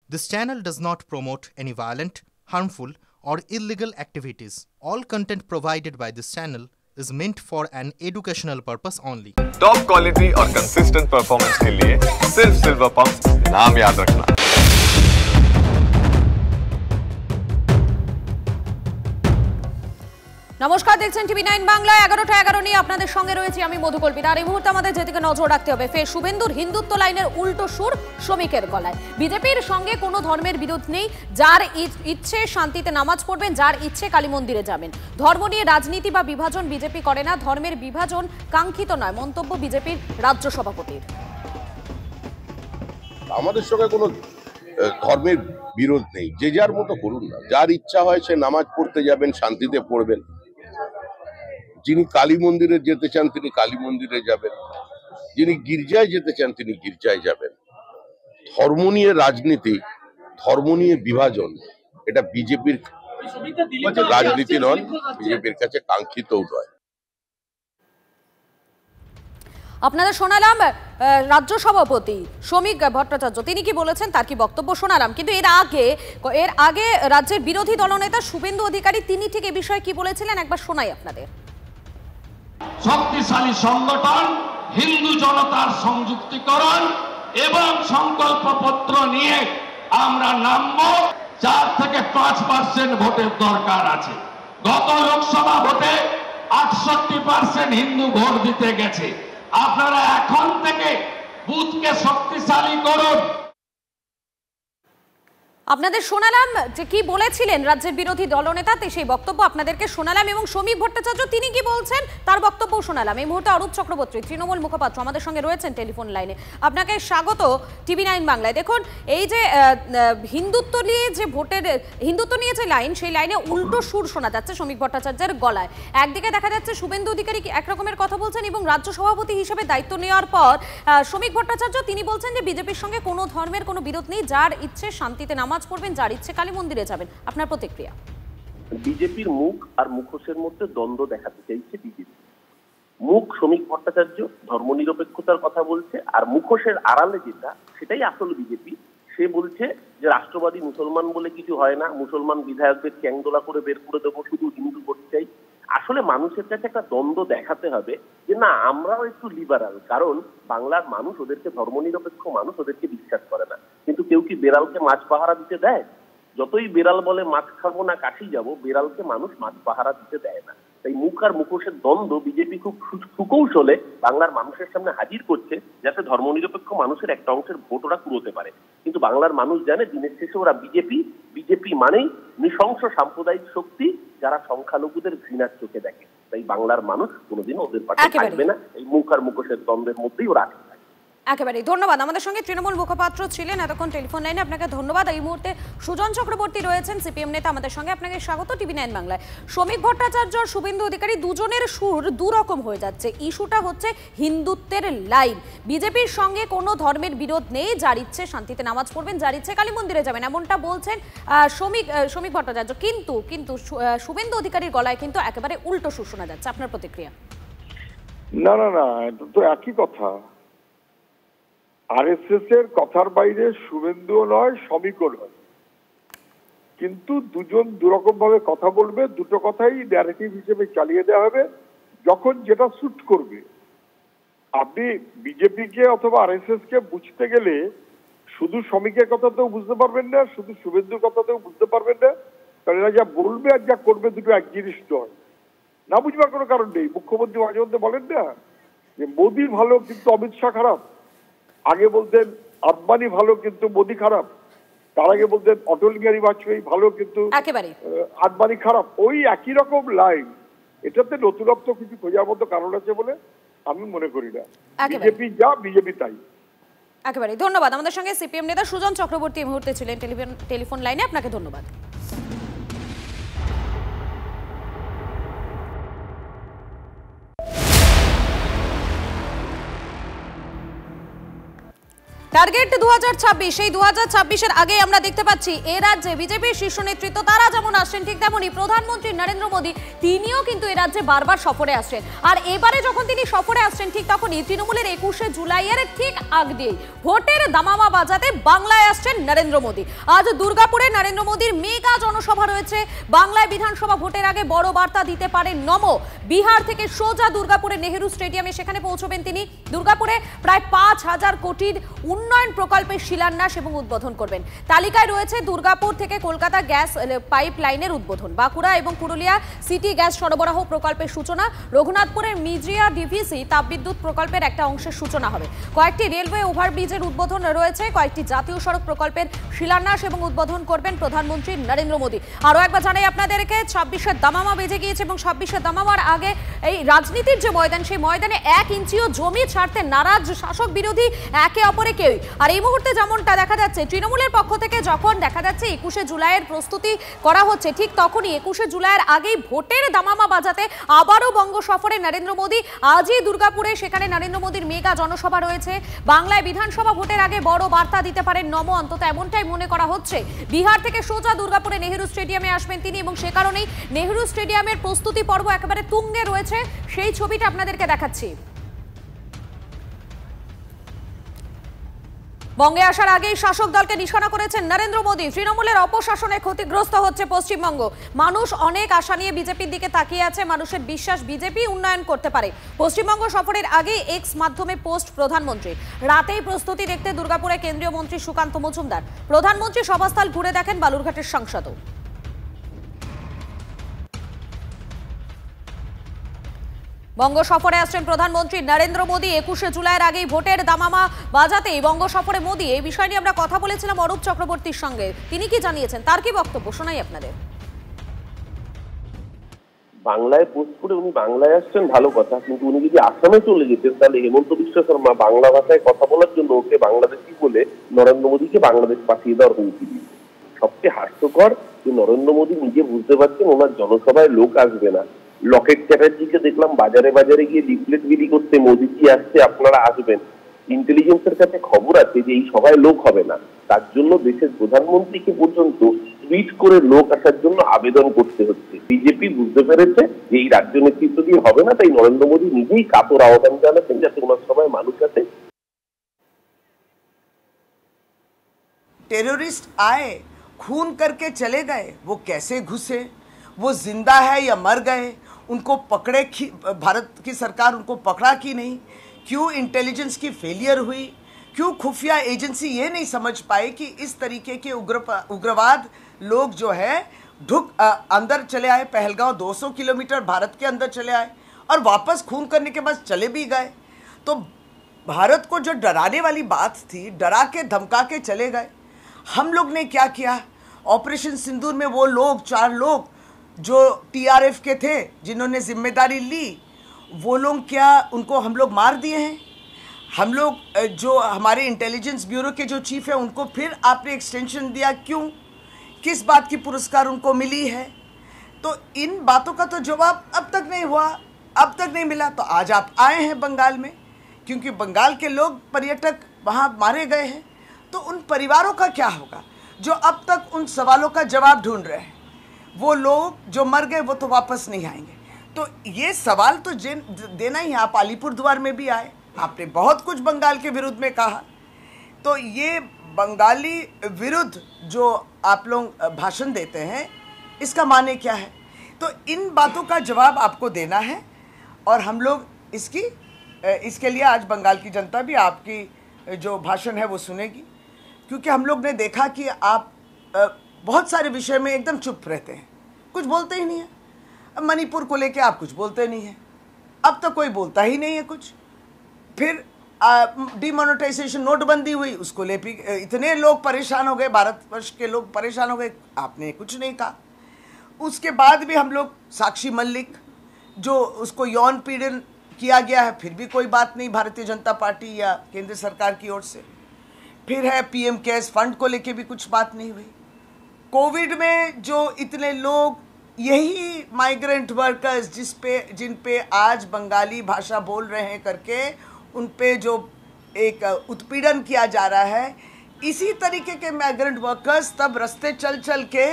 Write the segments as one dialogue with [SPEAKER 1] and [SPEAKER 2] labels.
[SPEAKER 1] This channel does not promote any violent, harmful, or illegal activities. All content provided by this channel is meant for an educational purpose only.
[SPEAKER 2] Top quality और consistent performance के लिए सिर्फ silver pump नाम याद रखना।
[SPEAKER 3] নমস্কার, দেখছেন টিভি9 বাংলায়। 11টা 11 নিয়ে আপনাদের সঙ্গে রয়েছি আমি মধুকল্পিতা। আর এই মুহূর্তে আমাদের যেদিকে নজর রাখতে হবে, ফের শুভেন্দুর হিন্দুত্ব লাইনের উল্টো সুর শ্রমিকের গলায়। বিজেপির সঙ্গে কোনো ধর্মের বিরোধ নেই, যার ইচ্ছে শান্তিতে নামাজ পড়বেন, যার ইচ্ছে কালী মন্দিরে যাবেন। ধর্ম নিয়ে রাজনীতি বা বিভাজন বিজেপি করে না, ধর্মের বিভাজন কাঙ্ক্ষিত নয়, মন্তব্য বিজেপির রাজ্য সভাপতির।
[SPEAKER 4] আমাদের সঙ্গে কোনো ধর্মের বিরোধ নেই, যে যার মতো করুন না, যার ইচ্ছা হয় সে নামাজ পড়তে যাবেন, শান্তিতে পড়বেন। যিনি কালী মন্দিরে যেতে চান তিনি কালী মন্দিরে যাবেন, যিনি গির্জায় যেতে চান তিনি গির্জায় যাবেন। ধর্ম নিয়ে রাজনীতি, ধর্ম নিয়ে বিভাজন, এটা বিজেপির রাজনীতি নয়, বিজেপির কাছে কাঙ্ক্ষিতও নয়।
[SPEAKER 3] আপনাদের শোনালাম রাজ্য সভাপতি শ্রমিক ভট্টাচার্য, তিনি কি বলেছেন তার কি বক্তব্য শোনালাম, কিন্তু এর আগে রাজ্যের বিরোধী দলনেতা শুভেন্দু অধিকারী তিনি ঠিক এ বিষয়ে কি বলেছিলেন একবার শোনাই আপনাদের।
[SPEAKER 5] শক্তিশালী সংগঠন, হিন্দু জনতার সংযুক্তিকরণ এবং সংকল্পপত্র নিয়ে আমরা নামবো। 4 থেকে 5% ভোটের দরকার আছে। গত লোকসভা ভোটে 68% হিন্দু ভোট দিতে গেছে। আপনারা এখন থেকে বুথকে শক্তিশালী করুন।
[SPEAKER 3] আপনাদের শোনালাম যে কি বলেছিলেন রাজ্যের বিরোধী দলনেতা, সেই বক্তব্য আপনাদেরকে শোনালাম, এবং শ্রমিক ভট্টাচার্য তিনি কি বলছেন তার বক্তব্য শোনালাম। এই মুহূর্তে অরূপ চক্রবর্তী, তৃণমূল মুখপাত্র, আমাদের সঙ্গে রয়েছেন টেলিফোন লাইনে। আপনাকে স্বাগত টিভি9 বাংলায়। দেখুন, এই যে হিন্দুত্ব নিয়ে যে লাইন, সেই লাইনে উল্টো সুর শোনা যাচ্ছে শ্রমিক ভট্টাচার্যের গলায়। একদিকে দেখা যাচ্ছে শুভেন্দু অধিকারী একরকমের কথা বলছেন, এবং রাজ্য সভাপতি হিসেবে দায়িত্ব নেওয়ার পর শ্রমিক ভট্টাচার্য তিনি বলছেন যে বিজেপির সঙ্গে কোনো ধর্মের কোনো বিরোধ নেই, যার ইচ্ছে শান্তিতে নামাজ পড়বেন, যার ইচ্ছে কালী মন্দিরে যাবেন। আপনার প্রতিক্রিয়া?
[SPEAKER 6] বিজেপির মুখ আর মুখোশের মধ্যে দ্বন্দ্ব দেখাতে চাইছে বিজেপি। মুখ শ্রমিক ভট্টাচার্য ধর্মনিরপেক্ষতার কথা বলছে, আর মুখোশের আড়ালে যেটা সেটাই আসল বিজেপি। সে বলছে যে রাষ্ট্রবাদী মুসলমান বলে কিছু হয় না, মুসলমান বিধায়কদের ক্যাংদোলা করে বের করে দেবো, শুধু হিন্দু ভোট চাই। আসলে মানুষের কাছে একটা দ্বন্দ্ব দেখাতে হবে যে না, আমরাও একটু লিবারাল, কারণ বাংলার মানুষ ওদেরকে ধর্মনিরপেক্ষ মানুষ, ওদেরকে বিশ্বাস করে না। কিন্তু কেউ কি বেড়ালকে মাছ পাহারা দিতে দেয়? যতই বেড়াল বলে মাছ খাবো না কাঠি যাবো, বেড়ালকে মানুষ মাছ পাহারা দিতে দেয় না। তাই মুখ আর মুখোশের দ্বন্দ্ব বিজেপি খুব সুকৌশলে বাংলার মানুষের সামনে হাজির করছে, যাতে ধর্মনিরপেক্ষ মানুষের একটা অংশের ভোট ওরা কুড়োতে পারে। কিন্তু বাংলার মানুষ জানে দিনের শেষে ওরা বিজেপি মানেই নৃশংস সাম্প্রদায়িক শক্তি, যারা সংখ্যালঘুদের ঘৃণার চোখে দেখে। তাই বাংলার মানুষ কোনোদিন ওদের পাশে থাকবে না, এই মুখ আর মুখোশের দ্বন্দ্বের মধ্যেই ওরা আছে।
[SPEAKER 3] একেবারে ধন্যবাদ। আমাদের সঙ্গে তৃণমূল মুখপাত্র ছিলেন এতক্ষণ টেলিফোন লাইনে, আপনাকে ধন্যবাদ। এই মুহূর্তে সুজন চক্রবর্তী রয়েছেন, সিপিএম নেতা, আমাদের সঙ্গে। আপনাকে স্বাগত টিভি9 বাংলায়। শ্রমিক ভট্টাচার্য আর শুভেন্দু অধিকারী দুজনের সুর দুরকম হয়ে যাচ্ছে। ইস্যুটা হচ্ছে হিন্দুত্বের লাইন। বিজেপির সঙ্গে কোনো ধর্মের বিরোধ নেই, যার ইচ্ছে শান্তিতে নামাজ পড়বেন, যার ইচ্ছে কালী মন্দিরে যাবেন, এমনটা বলছেন শ্রমিক ভট্টাচার্য। কিন্তু শুভেন্দু অধিকারীর গলায় কিন্তু একেবারে উল্টো সুর শোনা যাচ্ছে। আপনার প্রতিক্রিয়া?
[SPEAKER 7] না, এটা তো একই কথা। আরএসএস এর কথার বাইরে শুভেন্দুও নয়, শ্রমিকও নয়, কিন্তু দুজন দুরকম ভাবে কথা বলবে, দুটো কথাই ন্যারেটিভ হিসেবে চালিয়ে দেওয়া হবে যখন যেটা স্যুট করবে। আপনি বিজেপিকে অথবা আরএসএস কে বুঝতে গেলে শুধু শ্রমিকের কথাতেও বুঝতে পারবেন না, শুধু শুভেন্দুর কথাতেও বুঝতে পারবেন না, কারণ এরা যা বলবে আর যা করবে দুটো এক জিনিস নয়। না বুঝবার কোনো কারণ নেই। মুখ্যমন্ত্রী মাঝে মধ্যে বলেন না যে মোদি ভালো কিন্তু অমিত শাহ খারাপ, আগে বলতেন আম্বানি ভালো কিন্তু মোদি খারাপ, তার আগে বলতেন অটল বিহারী বাজপেয়ী ভালো কিন্তু আম্বানি খারাপ। ওই একই রকম লাইন। এটাতে নতুনত্ব কিছু খোঁজার মতো কারণ আছে বলে আমি মনে করি না। বিজেপি যা, বিজেপি তাই।
[SPEAKER 3] একেবারে ধন্যবাদ। আমাদের সঙ্গে সিপিএম নেতা সুজন চক্রবর্তী এই মুহূর্তে ছিলেন টেলিফোন লাইনে। আপনাকে ধন্যবাদ। টার্গেট 2026। এই 2026-এর আগে আমরা দেখতে পাচ্ছি এ রাজ্যে বিজেপির শীর্ষ নেতৃত্ব তারা যেমন আসছেন, ঠিক তেমনই প্রধানমন্ত্রী নরেন্দ্র মোদী তিনিও কিন্তু এ রাজ্যে বারবার সফরে আসছেন। আর এবারে যখন তিনি সফরে আসছেন, ঠিক তখনই তৃণমূলের 21শে জুলাইয়ের ঠিক আগ দিয়ে ভোটের দামামা বাজাতে বাংলায় আসছেন নরেন্দ্র মোদী। আজ দুর্গাপুরে নরেন্দ্র মোদীর মেগা জনসভা রয়েছে। বাংলায় বিধানসভা ভোটের আগে বড় বার্তা দিতে পারেন নমো। বিহার থেকে সোজা দুর্গাপুরে নেহেরু স্টেডিয়ামে সেখানে পৌঁছবেন তিনি। দুর্গাপুরে প্রায় 5,000 কোটির উন্নয়ন প্রকল্পের শিলান্যাস এবং উদ্বোধন করবেন। তালিকায় রয়েছে দুর্গাপুর থেকে কলকাতা গ্যাস পাইপ লাইনের উদ্বোধন, বাঁকুড়া এবং পুরুলিয়া সিটি গ্যাস সরবরাহ প্রকল্পের সূচনা, রঘুনাথপুরের মিজিয়া ডিভিসি তাপবিদ্যুৎ প্রকল্পের একটা অংশের সূচনা হবে। কয়েকটি রেলওয়ে ওভারব্রিজের উদ্বোধন রয়েছে, কয়েকটি জাতীয় সড়ক প্রকল্পের শিলান্যাস এবং উদ্বোধন করবেন প্রধানমন্ত্রী নরেন্দ্র মোদী। আরও একবার জানাই আপনাদেরকে, 26-এর দামামা বেজে গিয়েছে এবং 26-এর দামামার আগে এই রাজনীতির যে ময়দান, সেই ময়দানে 1 ইঞ্চিও জমি ছাড়তে নারাজ শাসক বিরোধী একে অপরে কেউই। আর এই মুহূর্তে যেমনটা দেখা যাচ্ছে, তৃণমূলের পক্ষ থেকে যখন দেখা যাচ্ছে 21শে জুলাইয়ের প্রস্তুতি করা হচ্ছে, ঠিক তখনই 21শে জুলাইয়ের আগেই ভোটের দামামা বাজাতে আবারও বঙ্গ সফরে নরেন্দ্র মোদী। আজই দুর্গাপুরে সেখানে নরেন্দ্র মোদীর মেগা জনসভা রয়েছে। বাংলায় বিধানসভা ভোটের আগে বড় বার্তা দিতে পারেন নমো, অন্তত এমনটাই মনে করা হচ্ছে। বিহার থেকে সোজা দুর্গাপুরে নেহেরু স্টেডিয়ামে আসবেন তিনি এবং সে কারণেই নেহেরু স্টেডিয়ামের প্রস্তুতি পর্ব একেবারে তুঙ্গে রয়েছে। সেই ছবিটা আপনাদেরকে দেখাচ্ছি। বঙ্গে আসার আগেই শাসক দলকে নিশানা করেছেন নরেন্দ্র মোদী। তৃণমূলের অপশাসনে ক্ষতিগ্রস্ত হচ্ছে পশ্চিমবঙ্গ। মানুষ অনেক আশা নিয়ে বিজেপির দিকে তাকিয়ে আছে। মানুষের বিশ্বাস বিজেপি উন্নয়ন করতে পারে। পশ্চিমবঙ্গ সফরের আগেই এক্স মাধ্যমে পোস্ট প্রধানমন্ত্রী। রাতেই প্রস্তুতি দেখতে দুর্গাপুরে কেন্দ্রীয় মন্ত্রী সুকান্ত মজুমদার। প্রধানমন্ত্রী সভাস্থল ঘুরে দেখেন বালুরঘাটের সাংসদও। বঙ্গ সফরে আসছেন প্রধানমন্ত্রী নরেন্দ্র মোদী। 21শে জুলাইয়ের আগেই ভোটের দামামা বাজাতেই বঙ্গ সফরে মোদী। এই বিষয় নিয়ে আমরা কথা বলেছিলাম অরূপ চক্রবর্তীর সঙ্গে। তিনি কি জানিয়েছেন, তার কি বক্তব্য শোনাই আপনাদের।
[SPEAKER 6] বাংলায় পোস্ট করে উনি বাংলায় আসছেন ভালো কথা, কিন্তু উনি যদি আসামে চলে যেতেন তাহলে হেমন্ত বিশ্ব শর্মা বাংলা ভাষায় কথা বলার জন্য ওকে বাংলাদেশি বলে নরেন্দ্র মোদীকে বাংলাদেশ পাঠিয়ে দেওয়ার হুমকি দিয়েছে। সবচেয়ে হাস্যকর যে নরেন্দ্র মোদী নিজে বুঝতে পারছেন ওনার জনসভায় লোক আসবে না। লকেট চ্যাটার্জিকে দেখলাম বাজারে বাজারে গিয়ে লিফলেট বিলি করতে, মোদীজি আসছে আপনারা আসবেন। ইন্টেলিজেন্সের কাছে খবর আছে যে এই সভায় লোক হবে না, তার জন্য দেশের প্রধানমন্ত্রীকে পর্যন্ত টুইট করে লোক আসার জন্য আবেদন করতে হচ্ছে। বিজেপি বুঝতে পেরেছে যে এই রাজ্য নেতৃত্ব দিয়ে হবে না, তাই নরেন্দ্র মোদী নিজেই কাতর আহ্বান জানাচ্ছেন যাতে ওনার সভায় মানুষ আসে।
[SPEAKER 8] टेररिस्ट आए, खून करके चले गए, वो कैसे घुसे, वो जिंदा है या मर गए, उनको पकड़े, भारत की सरकार उनको पकड़ा कि नहीं, क्यों इंटेलिजेंस की फेलियर हुई, क्यों खुफिया एजेंसी ये नहीं समझ पाए कि इस तरीके के उग्रवाद लोग जो है अंदर चले आए, पहलगांव 200 किलोमीटर भारत के अंदर चले आए और वापस खून करने के बाद चले भी गए। तो भारत को जो डराने वाली बात थी, डरा के धमका के चले गए। हम लोग ने क्या किया, ऑपरेशन सिंदूर में वो लोग 4 लोग जो टीआरएफ के थे जिन्होंने जिम्मेदारी ली, वो लोग क्या उनको हम लोग मार दिए हैं? हम लोग जो हमारे इंटेलिजेंस ब्यूरो के जो चीफ है उनको फिर आपने एक्सटेंशन दिया, क्यों, किस बात की पुरस्कार उनको मिली है? तो इन बातों का तो जवाब अब तक नहीं हुआ, अब तक नहीं मिला। तो आज आप आए हैं बंगाल में, क्योंकि बंगाल के लोग पर्यटक वहाँ मारे गए हैं। तो उन परिवारों का क्या होगा जो अब तक उन सवालों का जवाब ढूंढ रहे हैं? वो लोग जो मर गए वो तो वापस नहीं आएंगे। तो ये सवाल तो देना ही है। आप अलीपुरद्वार में भी आए, आपने बहुत कुछ बंगाल के विरुद्ध में कहा। तो ये बंगाली विरुद्ध जो आप लोग भाषण देते हैं, इसका माने क्या है? तो इन बातों का जवाब आपको देना है और हम लोग इसके लिए आज बंगाल की जनता भी आपकी जो भाषण है वो सुनेगी, क्योंकि हम लोग ने देखा कि आप बहुत सारे विषय में एकदम चुप रहते हैं, कुछ बोलते ही नहीं है। मणिपुर को लेके आप कुछ बोलते नहीं हैं, अब तो कोई बोलता ही नहीं है कुछ। फिर डिमोनेटाइजेशन नोटबंदी हुई, उसको लेके इतने लोग परेशान हो गए, भारतवर्ष के लोग परेशान हो गए, आपने कुछ नहीं कहा। उसके बाद भी हम लोग साक्षी मलिक जो उसको यौन पीड़न किया गया है, फिर भी कोई बात नहीं भारतीय जनता पार्टी या केंद्र सरकार की ओर से। फिर है पीएम केयर्स फंड को लेके भी कुछ बात नहीं हुई। कोविड में जो इतने लोग, यही माइग्रेंट वर्कर्स जिन पे आज बंगाली भाषा बोल रहे हैं करके उन पे जो एक उत्पीड़न किया जा रहा है, इसी तरीके के माइग्रेंट वर्कर्स तब रास्ते चल चल के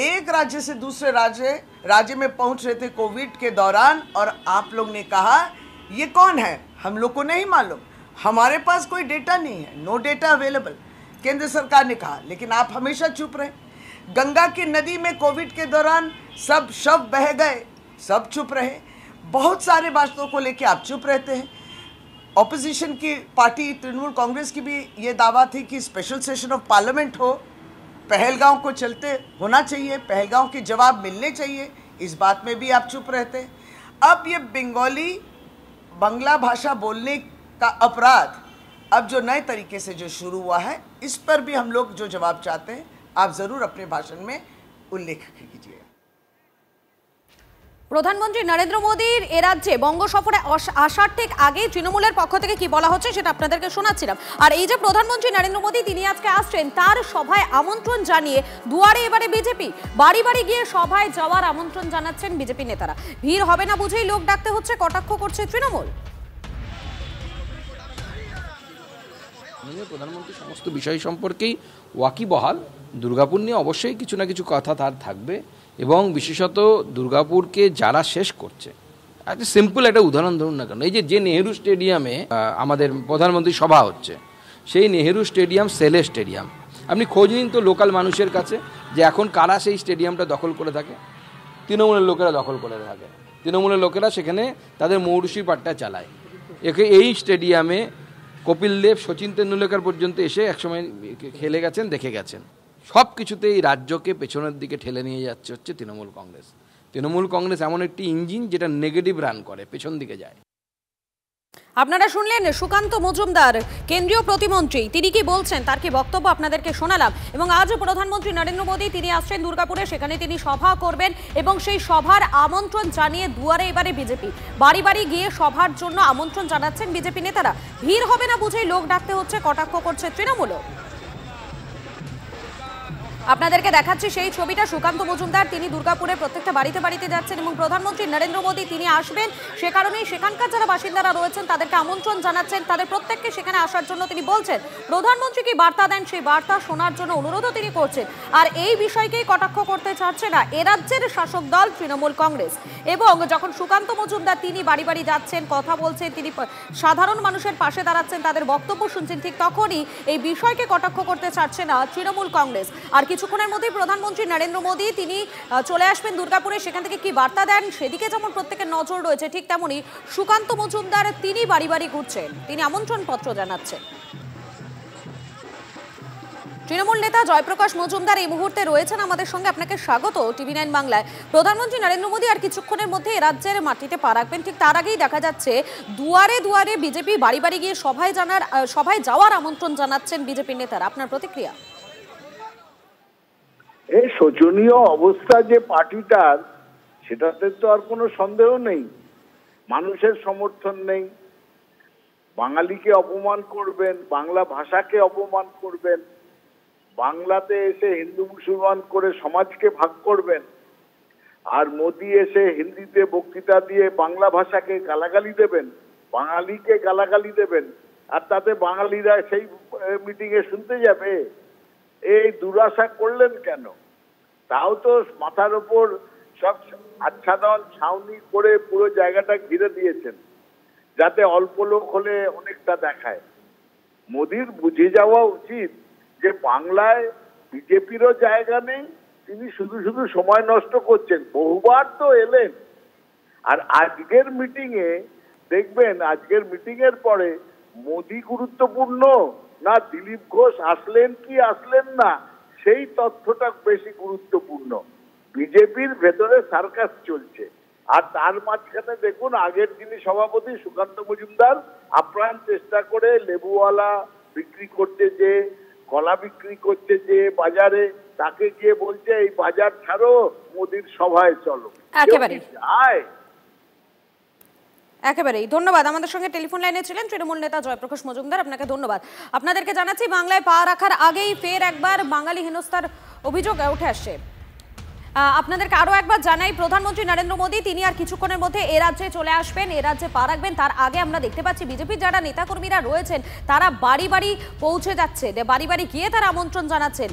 [SPEAKER 8] एक राज्य से दूसरे राज्य में पहुंच रहे थे कोविड के दौरान, और आप लोग ने कहा ये कौन है, हम लोग को नहीं मालूम, हमारे पास कोई डेटा नहीं है, नो डेटा अवेलेबल, केंद्र सरकार ने कहा, लेकिन आप हमेशा चुप रहे। गंगा की नदी में कोविड के दौरान सब शव बह गए, सब चुप रहे। बहुत सारे बातों को लेकर आप चुप रहते हैं। ऑपोजिशन की पार्टी तृणमूल कांग्रेस की भी ये दावा थी कि स्पेशल सेशन ऑफ पार्लियामेंट हो, पहलगांव को चलते होना चाहिए, पहलगांव के जवाब मिलने चाहिए, इस बात में भी आप चुप रहते। अब ये बंगाली बांग्ला भाषा बोलने का अपराध अब जो नए तरीके से जो शुरू हुआ है, इस पर भी हम लोग जो जवाब चाहते हैं आप जरूर अपने भाषण में उल्लेख कीजिए।
[SPEAKER 3] প্রধানমন্ত্রী নরেন্দ্র মোদীর এ রাজ্যে বঙ্গ সফরে আসার ঠিক আগে তৃণমূলের পক্ষ থেকে কি বলা হচ্ছে সেটা আপনাদেরকে শোনাচ্ছিলাম। আর এই যে প্রধানমন্ত্রী নরেন্দ্র মোদী তিনি আজকে আসছেন, তার সভায় আমন্ত্রণ জানিয়ে দুয়ারে এবারে বিজেপি, বাড়ি বাড়ি গিয়ে সভায় যাওয়ার আমন্ত্রণ জানাচ্ছেন বিজেপি নেতারা। ভিড় হবে না বুঝেই লোক ডাকতে হচ্ছে, কটাক্ষ করছে তৃণমূল।
[SPEAKER 9] প্রধানমন্ত্রী সমস্ত বিষয় সম্পর্কেই ওয়াকিবহাল। দুর্গাপুর নিয়ে অবশ্যই কিছু না কিছু কথা তার থাকবে, এবং বিশেষত দুর্গাপুরকে যারা শেষ করছে, একটা সিম্পল একটা উদাহরণ ধরুন না কেন, এই যে নেহেরু স্টেডিয়ামে আমাদের প্রধানমন্ত্রী সভা হচ্ছে, সেই নেহেরু স্টেডিয়াম সেলে স্টেডিয়াম, আপনি খোঁজ নিন তো লোকাল মানুষের কাছে যে এখন কারা সেই স্টেডিয়ামটা দখল করে থাকে। তৃণমূলের লোকেরা দখল করে থাকে, তৃণমূলের লোকেরা সেখানে তাদের মৌরুষি পাট্টা চালায়। এই স্টেডিয়ামে কপিল দেব, সচিন তেন্ডুলকর পর্যন্ত এসে একসময় খেলে গেছেন, দেখে গেছেন। সব কিছুতে এই রাজ্যকে পেছনের দিকে ঠেলে নিয়ে যাচ্ছে হচ্ছে তৃণমূল কংগ্রেস। তৃণমূল কংগ্রেস এমন একটি ইঞ্জিন যেটা নেগেটিভ রান করে, পেছন দিকে যায়।
[SPEAKER 3] আপনারা শুনলেন সুকান্ত মজুমদার, কেন্দ্রীয় প্রতিমন্ত্রী, তিনি কি বলছেন, তার কি বক্তব্য আপনাদেরকে শোনালাম। এবং আজ প্রধানমন্ত্রী নরেন্দ্র মোদী তিনি আসছেন দুর্গাপুরে, সেখানে তিনি সভা করবেন এবং সেই সভার আমন্ত্রণ জানিয়ে দুয়ারে এবারে বিজেপি, বাড়ি বাড়ি গিয়ে সভার জন্য আমন্ত্রণ জানাচ্ছেন বিজেপি নেতারা। ভিড় হবে না বুঝেই লোক ডাকতে হচ্ছে, কটাক্ষ করছে তৃণমূলও। আপনাদেরকে দেখাচ্ছি সেই ছবিটা। সুকান্ত মজুমদার তিনি দুর্গাপুরে প্রত্যেকটা বাড়িতে বাড়িতে যাচ্ছেন এবং প্রধানমন্ত্রী নরেন্দ্র মোদী তিনি আসবেন, সে কারণেই সেখানকার যারা বাসিন্দারা রয়েছেন তাদেরকে আমন্ত্রণ জানাচ্ছেন, তাদের প্রত্যেককে সেখানে আসার জন্য তিনি বলছেন। প্রধানমন্ত্রী কি বার্তা দেন সেই বার্তা শোনার জন্য অনুরোধও তিনি করছেন। আর এই বিষয়কেই কটাক্ষ করতে চাচ্ছে না এ রাজ্যের শাসক দল তৃণমূল কংগ্রেস। এবং যখন সুকান্ত মজুমদার তিনি বাড়ি বাড়ি যাচ্ছেন, কথা বলছেন, তিনি সাধারণ মানুষের পাশে দাঁড়াচ্ছেন, তাদের বক্তব্য শুনছেন, ঠিক তখনই এই বিষয়কে কটাক্ষ করতে চাচ্ছে না তৃণমূল কংগ্রেস। আর কিছুক্ষণের মধ্যেই প্রধানমন্ত্রী নরেন্দ্র মোদী তিনি চলে আসবেন দুর্গাপুরে, সেখান থেকে কি বার্তা দেন সেদিকে যেমন প্রত্যেকের নজর রয়েছে, ঠিক তেমনি সুকান্ত মজুমদার তিনি বাড়ি বাড়ি ঘুরছেন, তিনি আমন্ত্রণ পত্র জানাচ্ছেন। তৃণমূল নেতা জয়প্রকাশ মজুমদার এই মুহূর্তে রয়েছেন আমাদের সঙ্গে, আপনাকে স্বাগত টিভি9 বাংলায়। প্রধানমন্ত্রী নরেন্দ্র মোদী আর কিছুক্ষণের মধ্যে রাজ্যের মাটিতে পা রাখবেন, ঠিক তার আগেই দেখা যাচ্ছে দুয়ারে দুয়ারে বিজেপি, বাড়ি বাড়ি গিয়ে সভায় যাওয়ার আমন্ত্রণ জানাচ্ছেন বিজেপি নেতারা। আপনার প্রতিক্রিয়া?
[SPEAKER 7] এই শোচনীয় অবস্থা যে পার্টিটার, সেটাতে তো আর কোনো সন্দেহ নেই। মানুষের সমর্থন নেই, বাঙালিকে অপমান করবেন, বাংলা ভাষাকে অপমান করবেন, বাংলাতে এসে হিন্দু মুসলমান করে সমাজকে ভাগ করবেন, আর মোদি এসে হিন্দিতে বক্তৃতা দিয়ে বাংলা ভাষাকে গালাগালি দেবেন, বাঙালিকে গালাগালি দেবেন, আর তাতে বাঙালিরা সেই মিটিংয়ে শুনতে যাবে। এই দুরাশা করলেন কেন? তাও তো মাথার ওপর সব আচ্ছাদন ছাউনি করে পুরো জায়গাটা ঘিরে দিয়েছেন, যাতে অল্প লোক হলে অনেকটা দেখায়। মোদির বুঝে যাওয়া উচিত যে বাংলায় বিজেপিরও জায়গা নেই, তিনি শুধু শুধু সময় নষ্ট করছেন। বহুবার তো এলেন, আর আজকের মিটিংয়ে দেখবেন, আজকের মিটিং এর পরে মোদি গুরুত্বপূর্ণ না দিলীপ ঘোষ আসলেন কি আসলেন না সেই তথ্যটা বেশি গুরুত্বপূর্ণ। বিজেপির ভেতরে সার্কাস চলছে, আর তার মাঝখানে দেখুন আগের যিনি সভাপতি সুকান্ত মজুমদার আপ্রাণ চেষ্টা করে লেবুওয়ালা বিক্রি করতে, যে কলা বিক্রি করতে যে বাজারে, তাকে গিয়ে বলছে এই বাজার ছাড়ো, মোদির সভায় চলো।
[SPEAKER 3] একেবারেই ধন্যবাদ। আমাদের সঙ্গে টেলিফোন লাইনে ছিলেন তৃণমূল নেতা জয়প্রকাশ মজুমদার, আপনাকে ধন্যবাদ। আপনাদেরকে জানাচ্ছি বাংলায় পা রাখার আগেই ফের একবার বাঙালি হেনস্থার অভিযোগ উঠে আসছে। আপনাদেরকে আরো একবার জানাই, প্রধানমন্ত্রী নরেন্দ্র মোদী তিনি আর কিছুক্ষণের মধ্যে এ রাজ্যে চলে আসবেন, এ রাজ্যে পা রাখবেন। তার আগে আমরা দেখতে পাচ্ছি বিজেপির যারা নেতাকর্মীরা রয়েছেন তারা বাড়ি বাড়ি পৌঁছে যাচ্ছে, বাড়ি বাড়ি গিয়ে তারা আমন্ত্রণ জানাচ্ছেন।